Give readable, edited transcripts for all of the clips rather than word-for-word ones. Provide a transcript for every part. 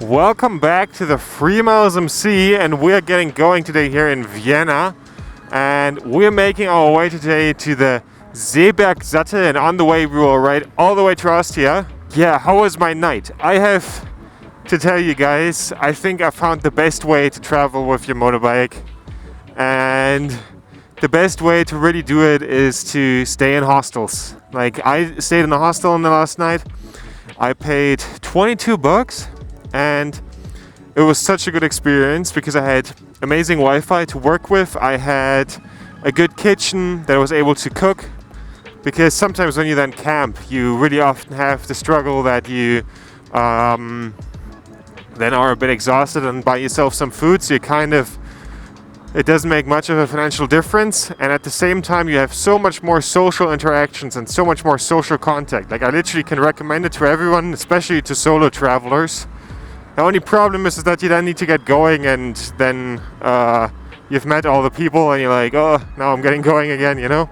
Welcome back to the Freemilesmc, and we're getting going today here in Vienna, and we're making our way today to the Seebergsattel, and on the way we will ride all the way to Austria. Yeah, how was my night? I have to tell you guys, I think I found the best way to travel with your motorbike, and the best way to really do it is to stay in hostels. Like, I stayed in a hostel on the last night. I paid 22 bucks, and it was such a good experience because I had amazing Wi-Fi to work with. I had a good kitchen that I was able to cook, because sometimes when you then camp, you really often have the struggle that you then are a bit exhausted and buy yourself some food, so it doesn't make much of a financial difference, and at the same time you have so much more social interactions and so much more social contact. Like, I literally can recommend it to everyone, especially to solo travelers. The only problem is that you then need to get going, and then you've met all the people and you're like, oh, now I'm getting going again, you know?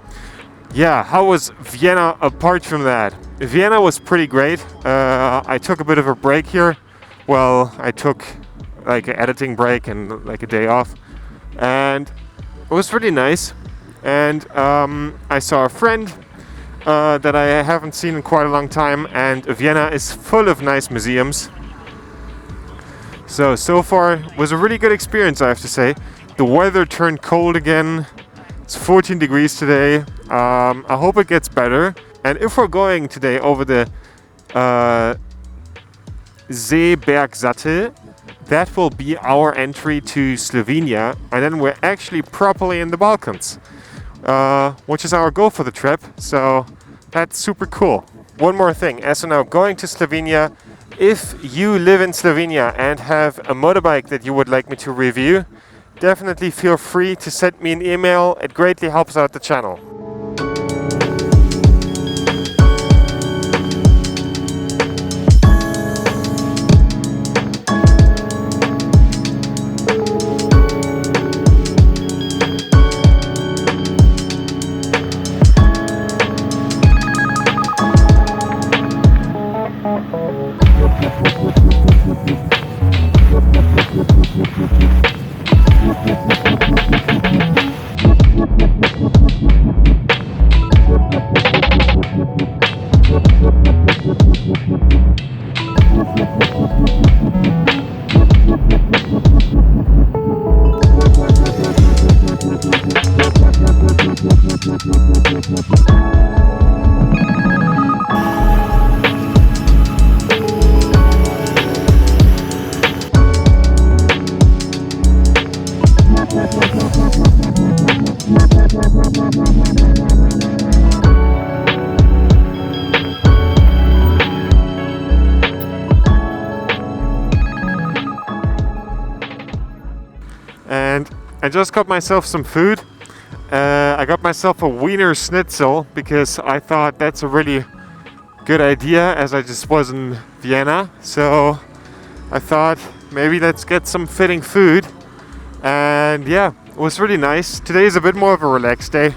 Yeah, how was Vienna apart from that? Vienna was pretty great. I took a bit of a break here. Well, I took like an editing break and like a day off. And it was really nice, and I saw a friend that I haven't seen in quite a long time, and Vienna is full of nice museums. So far it was a really good experience, I have to say. The weather turned cold again. It's 14 degrees today. I hope it gets better. And if we're going today over the Seebergsattel, that will be our entry to Slovenia, and then we're actually properly in the Balkans, which is our goal for the trip, so that's super cool. One more thing, as we're now going to Slovenia, if you live in Slovenia and have a motorbike that you would like me to review, definitely feel free to send me an email. It greatly helps out the channel. And I just got myself some food. I got myself a Wiener Schnitzel because I thought that's a really good idea, as I just was in Vienna. So I thought maybe let's get some fitting food. And yeah, it was really nice. Today is a bit more of a relaxed day,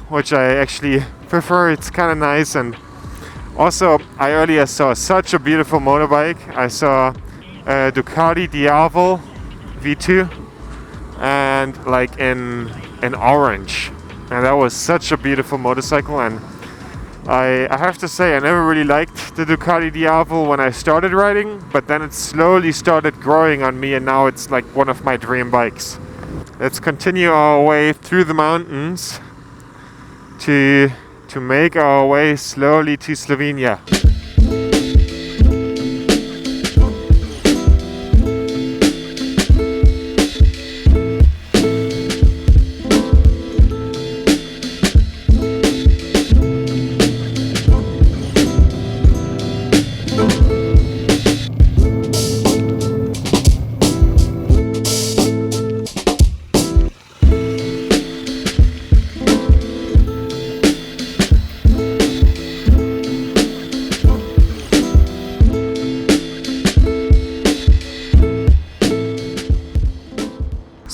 which I actually prefer. It's kind of nice. And also, I earlier saw such a beautiful motorbike. I saw a Ducati Diavel V2, and like in orange, and that was such a beautiful motorcycle. And I have to say, I never really liked the Ducati Diavel when I started riding, but then it slowly started growing on me, and now it's like one of my dream bikes. Let's continue our way through the mountains to make our way slowly to Slovenia.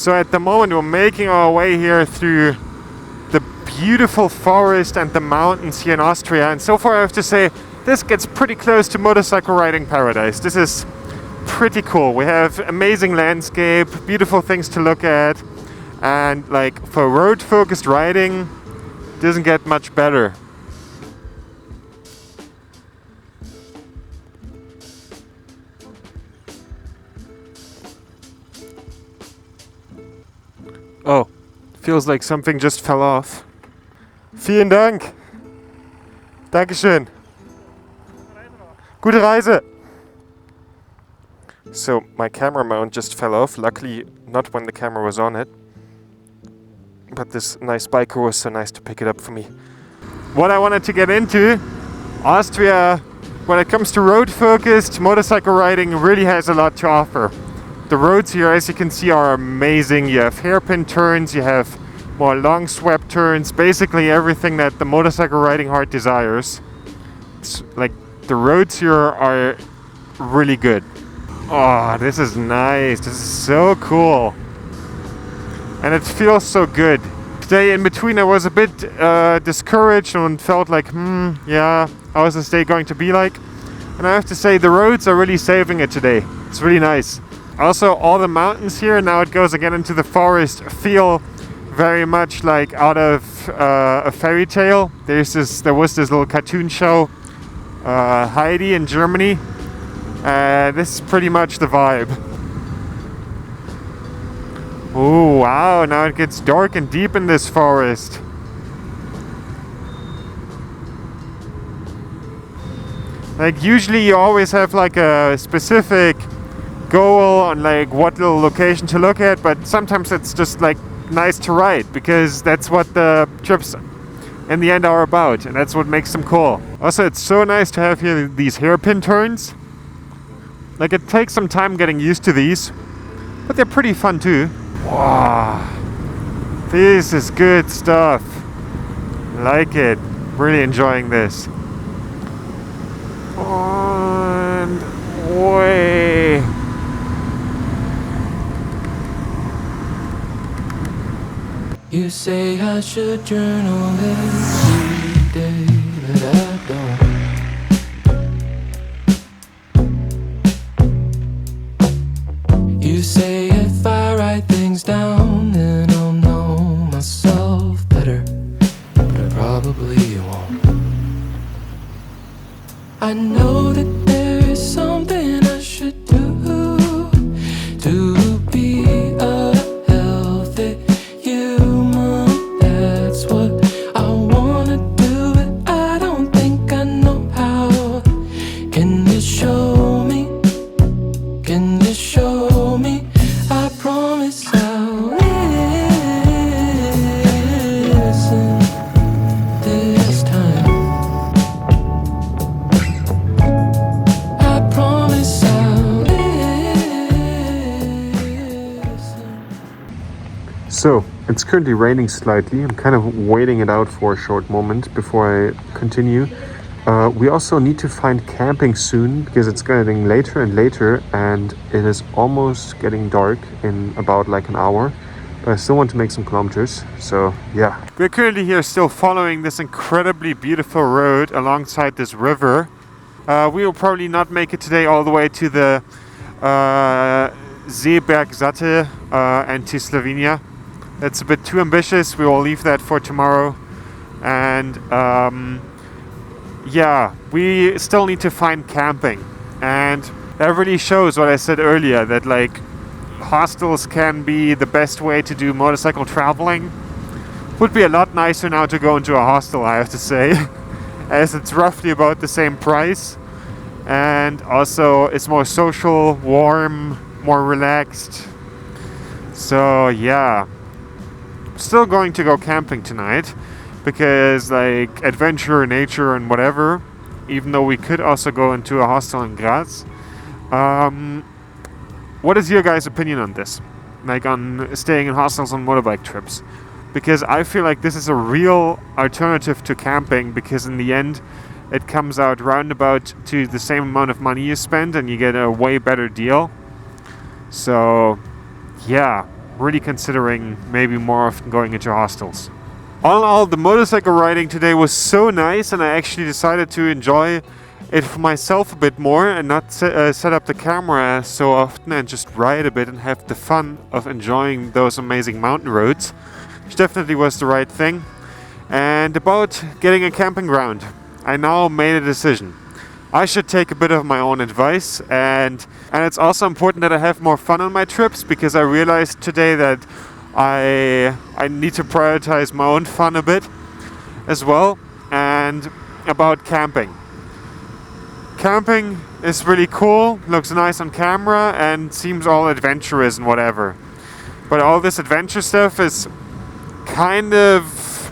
So at the moment we're making our way here through the beautiful forest and the mountains here in Austria, and so far I have to say this gets pretty close to motorcycle riding paradise. This is pretty cool. We have amazing landscape, beautiful things to look at, and like for road focused riding, doesn't get much better. Oh, feels like something just fell off. Vielen Dank. Dankeschön. Gute Reise. So my camera mount just fell off. Luckily, not when the camera was on it. But this nice biker was so nice to pick it up for me. What I wanted to get into, Austria, when it comes to road-focused motorcycle riding, really has a lot to offer. The roads here, as you can see, are amazing. You have hairpin turns, you have more long swept turns, basically everything that the motorcycle riding heart desires. It's like the roads here are really good. Oh, this is nice. This is so cool. And it feels so good. Today in between I was a bit discouraged and felt like, yeah, how is this day going to be like? And I have to say the roads are really saving it today. It's really nice. Also, all the mountains here, now it goes again into the forest, feel very much like out of a fairy tale. There was this little cartoon show, Heidi in Germany. This is pretty much the vibe. Oh wow, now it gets dark and deep in this forest. Like usually you always have like a specific goal on like what little location to look at, but sometimes it's just like nice to ride because that's what the trips in the end are about, and that's what makes them cool. Also, it's so nice to have here these hairpin turns. Like it takes some time getting used to these, but they're pretty fun too. Wow, this is good stuff. Like it. Really enjoying this. And way. You say I should journal every day, but I don't. You say if I write things down, then I'll know myself better, but I probably won't. I know that there is something I should do to be a healthy human. That's what I wanna do, but I don't think I know how. Can you show me? Can you show me? I promise I'll listen this time. I promise I'll listen. So, it's currently raining slightly. I'm kind of waiting it out for a short moment before I continue. We also need to find camping soon because it's getting later and later and it is almost getting dark in about like an hour. But I still want to make some kilometers, so yeah. We're currently here still following this incredibly beautiful road alongside this river. We will probably not make it today all the way to the Seebergsatte and to Slovenia. That's a bit too ambitious. We will leave that for tomorrow. And yeah, we still need to find camping. And that really shows what I said earlier, that like hostels can be the best way to do motorcycle traveling. Would be a lot nicer now to go into a hostel, I have to say, as it's roughly about the same price. And also it's more social, warm, more relaxed. So yeah, still going to go camping tonight because like adventure, nature and whatever, even though we could also go into a hostel in Graz. What is your guys' opinion on this? Like on staying in hostels on motorbike trips? Because I feel like this is a real alternative to camping, because in the end it comes out roundabout to the same amount of money you spend and you get a way better deal. So yeah, really considering maybe more often going into hostels. All in all, the motorcycle riding today was so nice, and I actually decided to enjoy it for myself a bit more and not set up the camera so often and just ride a bit and have the fun of enjoying those amazing mountain roads, which definitely was the right thing. And about getting a camping ground, I now made a decision. I should take a bit of my own advice, and it's also important that I have more fun on my trips, because I realized today that I need to prioritize my own fun a bit as well. And about camping. Camping is really cool, looks nice on camera, and seems all adventurous and whatever. But all this adventure stuff is kind of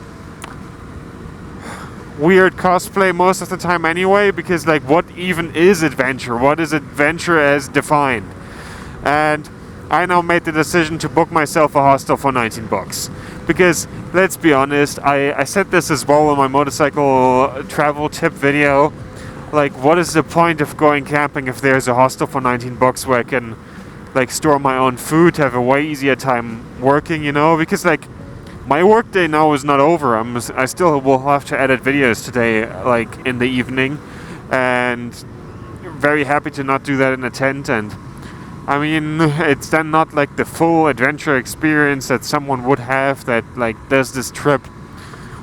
weird cosplay most of the time anyway, because like, what even is adventure? What is adventure as defined? And I now made the decision to book myself a hostel for 19 bucks. Because, let's be honest, I said this as well in my motorcycle travel tip video. Like, what is the point of going camping if there's a hostel for 19 bucks where I can, like, store my own food, have a way easier time working, you know? Because, like, my work day now is not over. I still will have to edit videos today, like, in the evening. And very happy to not do that in a tent. And, I mean, it's then not, like, the full adventure experience that someone would have that, like, does this trip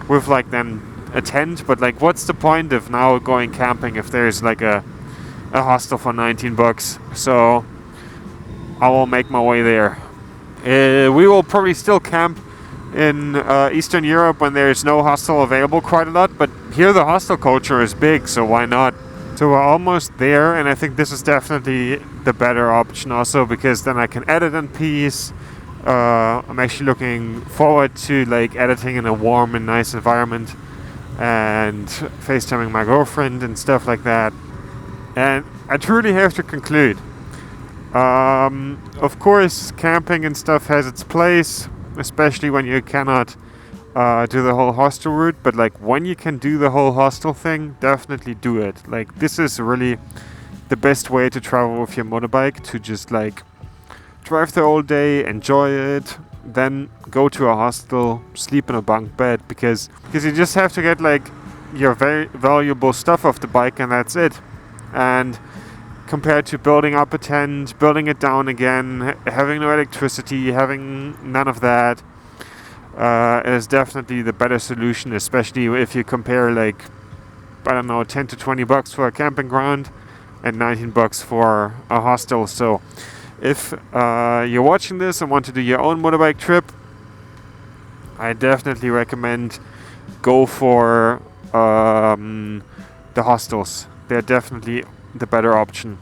with, like, then a tent. But like, what's the point of now going camping if there's like a hostel for 19 bucks? So I will make my way there. We will probably still camp in Eastern Europe when there's no hostel available quite a lot, but here the hostel culture is big, so why not? So we're almost there, and I think this is definitely the better option also, because then I can edit in peace. I'm actually looking forward to like editing in a warm and nice environment, and FaceTiming my girlfriend and stuff like that. And I truly have to conclude. Of course, camping and stuff has its place, especially when you cannot do the whole hostel route. But like, when you can do the whole hostel thing, definitely do it. Like, this is really the best way to travel with your motorbike, to just like drive there all day, enjoy it, then go to a hostel, sleep in a bunk bed, because you just have to get like your very valuable stuff off the bike, and that's it. And compared to building up a tent, building it down again, having no electricity, having none of that, is definitely the better solution, especially if you compare like, I don't know, 10 to 20 bucks for a camping ground and 19 bucks for a hostel. So if you're watching this and want to do your own motorbike trip, I definitely recommend go for the hostels. They're definitely the better option.